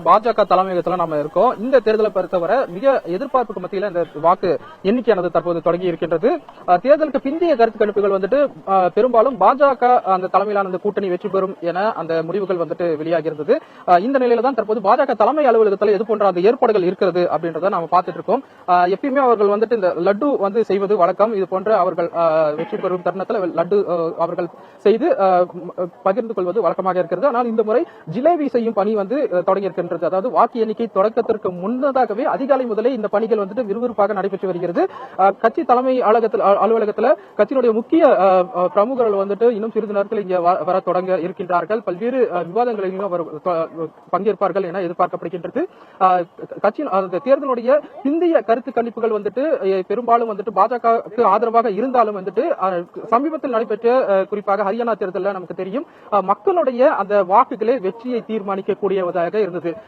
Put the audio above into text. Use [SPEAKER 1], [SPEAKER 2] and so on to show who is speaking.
[SPEAKER 1] பாஜக தலைமையகத்துல நம்ம இருக்கோம். இந்த தேர்தலை பொறுத்தவரை மிக எதிர்பார்ப்புக்கு மத்தியில இந்த வாக்கு எண்ணிக்கையானது தற்போது தொடங்கி இருக்கின்றது. தேர்தலுக்கு பிந்தைய கருத்து கணிப்புகள் வந்துட்டு பெரும்பாலும் பாஜக அந்த தலைமையிலான அந்த கூட்டணி வெற்றி பெறும் என அந்த முடிவுகள் வந்துட்டு வெளியாகி இருந்தது. இந்த நிலையில தான் தற்போது பாஜக தலைமை அலுவலகத்தில் இது போன்ற அந்த ஏற்பாடுகள் இருக்கிறது அப்படின்றத நாம பார்த்துட்டு இருக்கோம். எப்பயுமே அவர்கள் வந்துட்டு இந்த லட்டு வந்து செய்வது வழக்கம். இது போன்ற அவர்கள் வெற்றி பெறும் தருணத்தில் லட்டு அவர்கள் செய்து பகிர்ந்து கொள்வது வழக்கமாக இருக்கிறது. ஆனால் இந்த முறை ஜிலேபி செய்யும் பணி வந்து தொடங்கி இருக்கின்றது. அதாவது வாக்கு எண்ணிக்கை தொடக்கத்திற்கு முன்னதாகவே அதிகாலை முதலே இந்த பணிகள் வந்துட்டு விறுவிறுப்பாக நடைபெற்று வருகிறது. கட்சி தலைமை அலுவலகத்தில் கட்சியினுடைய முக்கிய பிரமுகர்கள் வந்துட்டு இன்னும் சிறிது நேரத்தில் இங்கே வர தொடங்க இருக்கின்றார்கள். பல்வேறு விவாதங்களிலும் அவர் பங்கேற்பார்கள் என எதிர்பார்க்கப்படுகின்றது. கட்சியின் தேர்தலுடைய பிந்தைய கருத்து கணிப்புகள் வந்துட்டு பெரும்பாலும் வந்துட்டு பாஜகவுக்கு ஆதரவாக இருந்தாலும் வந்துட்டு சமீபத்தில் நடைபெற்ற குறிப்பாக ஹரியானா தேர்தலில் நமக்கு தெரியும் மக்களுடைய அந்த வாக்குகளே வெற்றியை தீர்மானிக்கக்கூடியதாக இருந்தது.